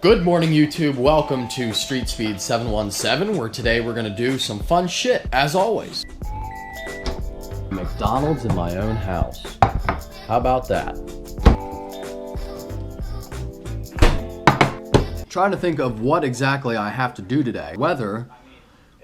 Good morning, YouTube. Welcome to Street Speed 717, where today we're gonna do some fun shit, as always. McDonald's in my own house. How about that? Trying to think of what exactly I have to do today. Weather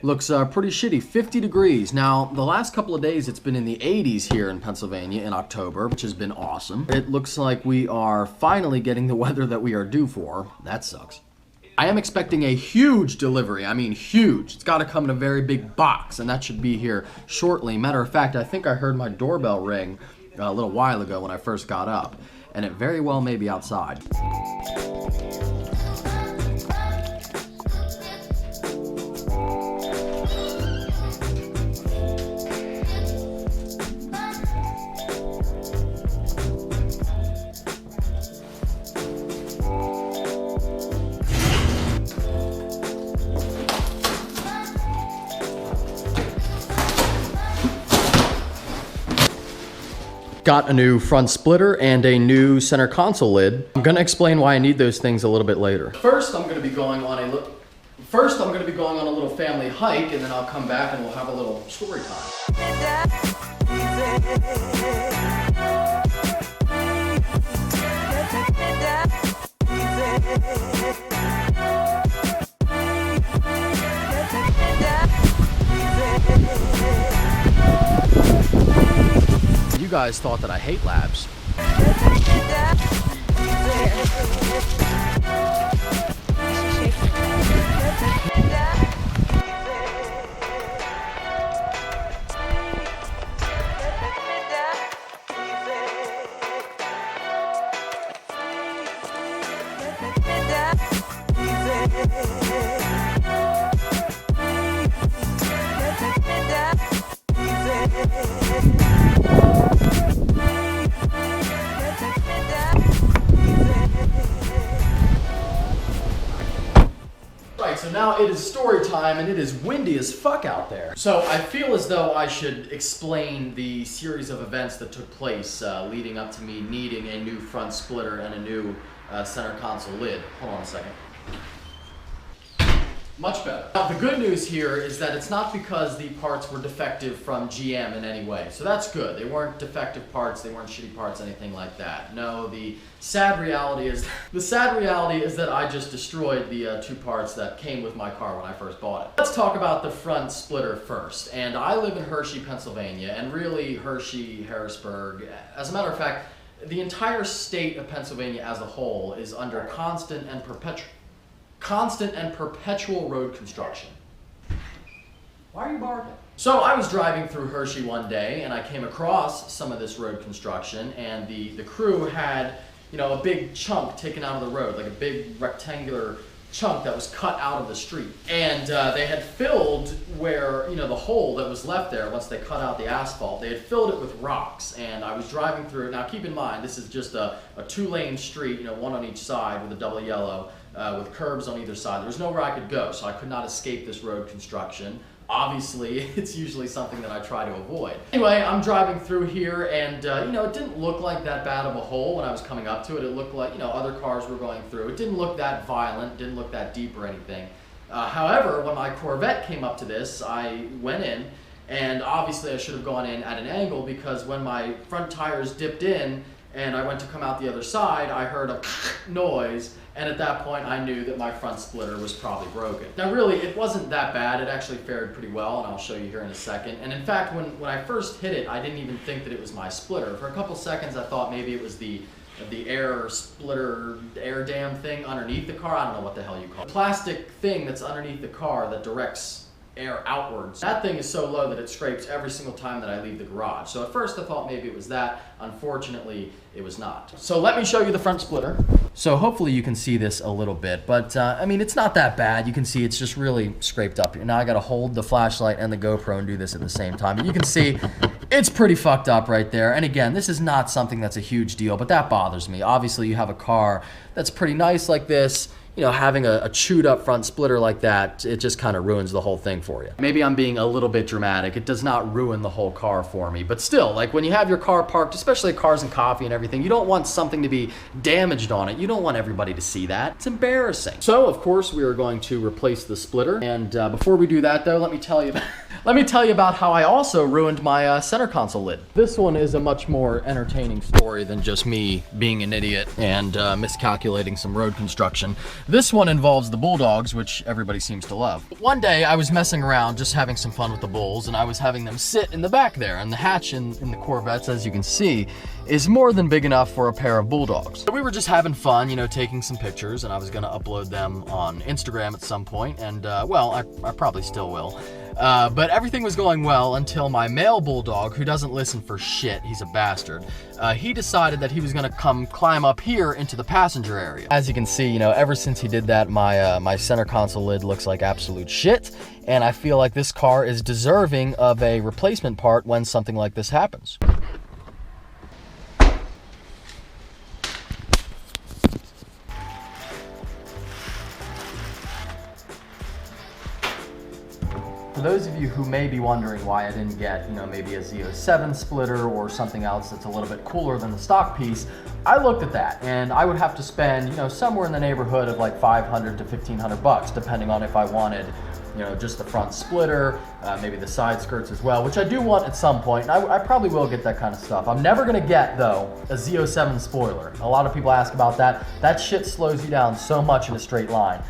looks pretty shitty, 50 degrees. Now, the last couple of days it's been in the 80s here in Pennsylvania in October, which has been awesome. It looks like we are finally getting the weather that we are due for. That sucks. I am expecting a huge delivery. I mean, huge. It's got to come in a very big box, and that should be here shortly. Matter of fact, I think I heard my doorbell ring a little while ago when I first got up, and it very well may be outside. Got a new front splitter and a new center console lid. I'm gonna explain why I need those things a little bit later. First, I'm gonna be going on a little family hike, and then I'll come back and we'll have a little story time. You guys thought that I hate labs. So now it is story time, and it is windy as fuck out there. So I feel as though I should explain the series of events that took place leading up to me needing a new front splitter and a new center console lid. Hold on a second. Much better. Now, the good news here is that it's not because the parts were defective from GM in any way. So that's good. They weren't defective parts, they weren't shitty parts, anything like that. No, the sad reality is that I just destroyed the two parts that came with my car when I first bought it. Let's talk about the front splitter first. And I live in Hershey, Pennsylvania, and really Hershey, Harrisburg. As a matter of fact, the entire state of Pennsylvania as a whole is under constant and perpetual road construction. Why are you barking? So I was driving through Hershey one day, and I came across some of this road construction, and the crew had, you know, a big chunk taken out of the road, like a big rectangular chunk that was cut out of the street. And they had filled where, you know, the hole that was left there once they cut out the asphalt, they had filled it with rocks. And I was driving through it. Now keep in mind, this is just a two-lane street, you know, one on each side with a double yellow, with curbs on either side. There was nowhere I could go, so I could not escape this road construction. Obviously, it's usually something that I try to avoid. Anyway, I'm driving through here, and you know, it didn't look like that bad of a hole when I was coming up to it. It looked like, you know, other cars were going through. It didn't look that violent, didn't look that deep or anything. However, when my Corvette came up to this, I went in, and obviously I should have gone in at an angle, because when my front tires dipped in and I went to come out the other side, I heard a noise, and at that point I knew that my front splitter was probably broken. Now really, it wasn't that bad. It actually fared pretty well, and I'll show you here in a second. And in fact, when I first hit it, I didn't even think that it was my splitter. For a couple seconds I thought maybe it was the air splitter, air dam thing underneath the car. I don't know what the hell you call it. The plastic thing that's underneath the car that directs air outwards. That thing is so low that it scrapes every single time that I leave the garage. So at first I thought maybe it was that. Unfortunately, it was not. So let me show you the front splitter. So hopefully you can see this a little bit, but I mean, it's not that bad. You can see it's just really scraped up. Now I gotta hold the flashlight and the GoPro and do this at the same time. But you can see it's pretty fucked up right there. And again, this is not something that's a huge deal, but that bothers me. Obviously you have a car that's pretty nice like this. you know, having a chewed up front splitter like that, it just kind of ruins the whole thing for you. Maybe I'm being a little bit dramatic. It does not ruin the whole car for me, but still, like when you have your car parked, especially Cars and Coffee and everything, you don't want something to be damaged on it. You don't want everybody to see that. It's embarrassing. So of course we are going to replace the splitter. And before we do that though, let me tell you about how I also ruined my center console lid. This one is a much more entertaining story than just me being an idiot and miscalculating some road construction. This one involves the bulldogs, which everybody seems to love. One day I was messing around, just having some fun with the bulls, and I was having them sit in the back there, and the hatch in the Corvettes, as you can see, is more than big enough for a pair of bulldogs. So we were just having fun, you know, taking some pictures, and I was gonna upload them on Instagram at some point, and well, I probably still will. But everything was going well until my male bulldog, who doesn't listen for shit, he's a bastard, he decided that he was gonna come climb up here into the passenger area. As you can see, you know, ever since he did that, my center console lid looks like absolute shit, and I feel like this car is deserving of a replacement part when something like this happens. For those of you who may be wondering why I didn't get, you know, maybe a Z07 splitter or something else that's a little bit cooler than the stock piece, I looked at that and I would have to spend, you know, somewhere in the neighborhood of like $500 to $1,500, depending on if I wanted, you know, just the front splitter, maybe the side skirts as well, which I do want at some point. And I probably will get that kind of stuff. I'm never gonna get, though, a Z07 spoiler. A lot of people ask about that. That shit slows you down so much in a straight line.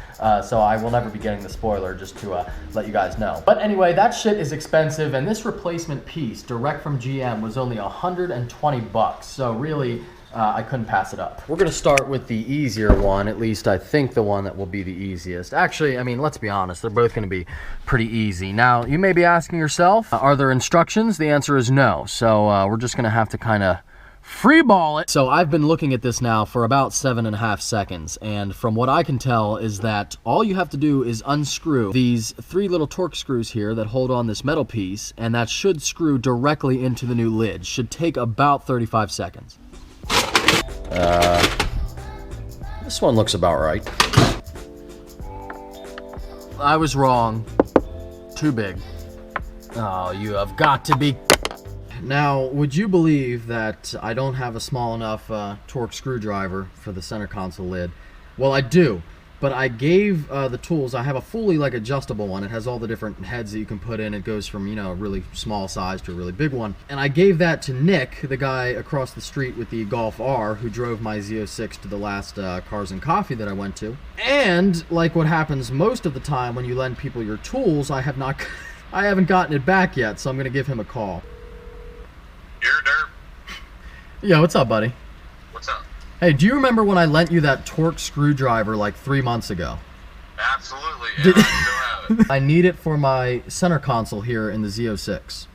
So I will never be getting the spoiler, just to let you guys know. But anyway, that shit is expensive, and this replacement piece, direct from GM, was only 120 bucks. So really, I couldn't pass it up. We're gonna start with the easier one, at least I think the one that will be the easiest. Actually, I mean, let's be honest, they're both gonna be pretty easy. Now, you may be asking yourself, are there instructions? The answer is no. So we're just gonna have to kind of free ball it. So I've been looking at this now for about 7.5 seconds, and from what I can tell is that all you have to do is unscrew these 3 little torque screws here that hold on this metal piece, and that should screw directly into the new lid. Should take about 35 seconds. This one looks about right. I was wrong. Too big. Oh, you have got to be... Now, would you believe that I don't have a small enough torque screwdriver for the center console lid? Well, I do, but I gave the tools. I have a fully like adjustable one. It has all the different heads that you can put in. It goes from, you know, a really small size to a really big one. And I gave that to Nick, the guy across the street with the Golf R, who drove my Z06 to the last Cars and Coffee that I went to. And like what happens most of the time when you lend people your tools, I haven't gotten it back yet, so I'm gonna give him a call. You're derp. Yo, what's up, buddy? What's up? Hey, do you remember when I lent you that torque screwdriver like 3 months ago? Absolutely, yeah, I still have it. I need it for my center console here in the Z06.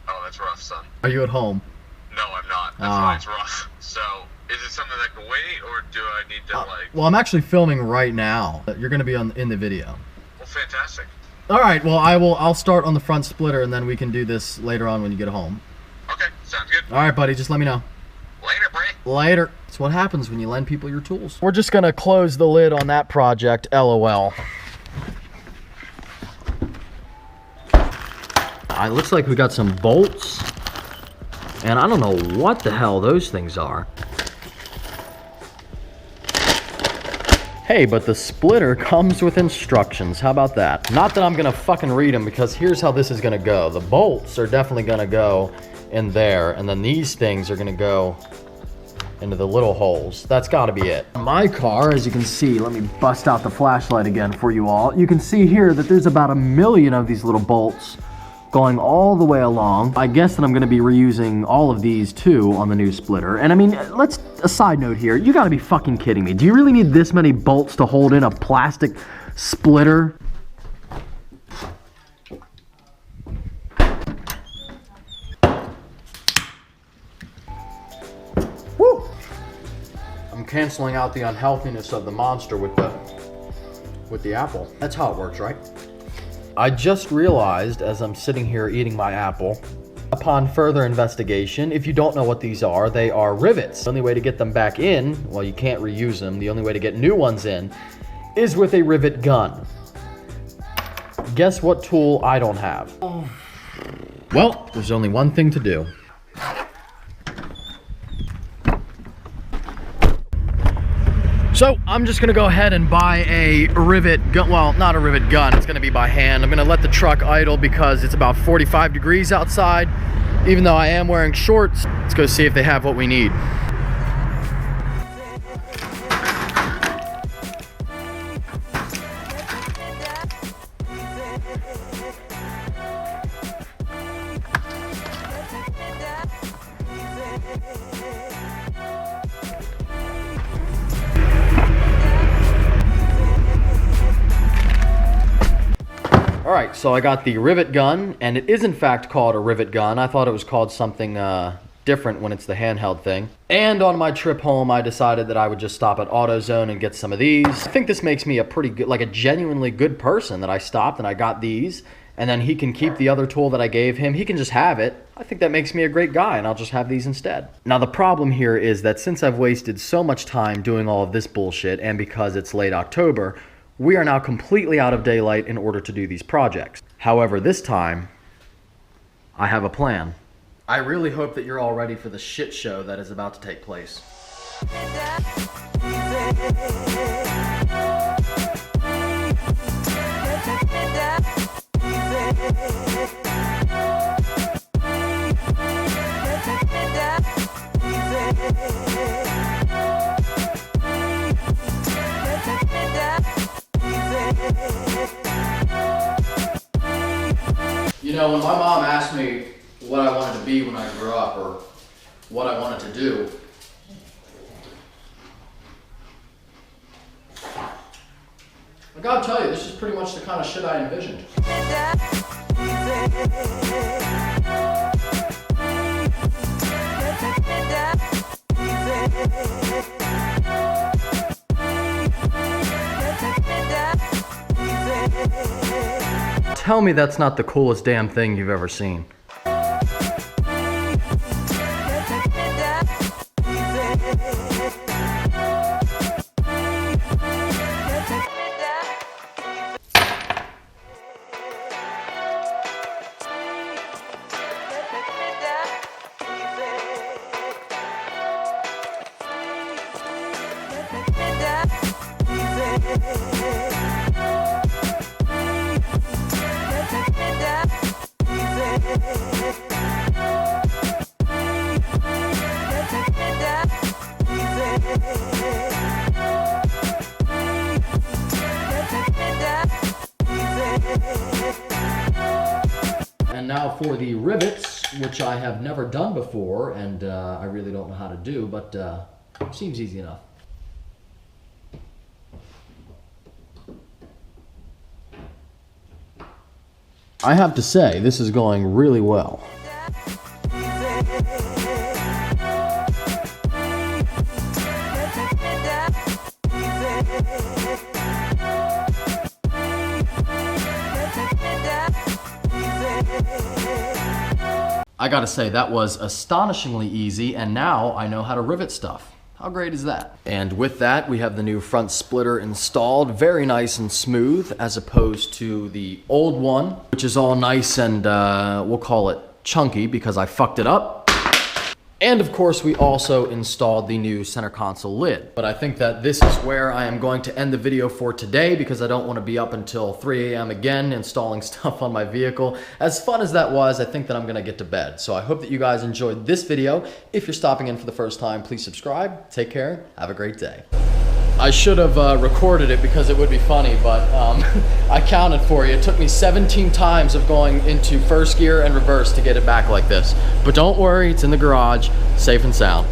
Oh, that's rough, son. Are you at home? No, I'm not. That's why it's rough. So, is it something that can wait, or do I need to, Well, I'm actually filming right now. You're going to be in the video. Well, fantastic. All right, well, I'll start on the front splitter, and then we can do this later on when you get home. Okay, sounds good. All right, buddy, just let me know. Later, Bray. Later. That's what happens when you lend people your tools. We're just gonna close the lid on that project, LOL. It looks like we got some bolts, and I don't know what the hell those things are. Hey, but the splitter comes with instructions. How about that? Not that I'm gonna fucking read them, because here's how this is gonna go. The bolts are definitely gonna go in there, and then these things are gonna go into the little holes. That's gotta be it. My car, as you can see, let me bust out the flashlight again for you all. You can see here that there's about 1 million of these little bolts going all the way along. I guess that I'm gonna be reusing all of these too on the new splitter. And I mean, a side note here, you gotta be fucking kidding me. Do you really need this many bolts to hold in a plastic splitter? Woo! I'm canceling out the unhealthiness of the Monster with the apple. That's how it works, right? I just realized, as I'm sitting here eating my apple, Upon further investigation, if you don't know what these are, they are rivets. The only way to get them back in, well, you can't reuse them. The only way to get new ones in is with a rivet gun. Guess what tool I don't have? Well, there's only one thing to do. So I'm just gonna go ahead and buy a rivet gun. Well, not a rivet gun, it's gonna be by hand. I'm gonna let the truck idle because it's about 45 degrees outside. Even though I am wearing shorts, let's go see if they have what we need. Alright, so I got the rivet gun, and it is in fact called a rivet gun. I thought it was called something different when it's the handheld thing. And on my trip home, I decided that I would just stop at AutoZone and get some of these. I think this makes me a pretty good, like a genuinely good person, that I stopped and I got these, and then he can keep the other tool that I gave him. He can just have it. I think that makes me a great guy, and I'll just have these instead. Now the problem here is that since I've wasted so much time doing all of this bullshit, and because it's late October, we are now completely out of daylight in order to do these projects. However, this time, I have a plan. I really hope that you're all ready for the shit show that is about to take place. You know, when my mom asked me what I wanted to be when I grew up, or what I wanted to do, I gotta tell you, this is pretty much the kind of shit I envisioned. Tell me that's not the coolest damn thing you've ever seen. And now for the rivets, which I have never done before, and I really don't know how to do, but seems easy enough. I have to say, this is going really well. I gotta say, that was astonishingly easy, and now I know how to rivet stuff. How great is that? And with that, we have the new front splitter installed. Very nice and smooth, as opposed to the old one, which is all nice and we'll call it chunky because I fucked it up. And of course, we also installed the new center console lid. But I think that this is where I am going to end the video for today, because I don't want to be up until 3 a.m. again installing stuff on my vehicle. As fun as that was, I think that I'm gonna get to bed. So I hope that you guys enjoyed this video. If you're stopping in for the first time, please subscribe. Take care. Have a great day. I should have recorded it because it would be funny, but I counted for you. It took me 17 times of going into first gear and reverse to get it back like this. But don't worry, it's in the garage, safe and sound.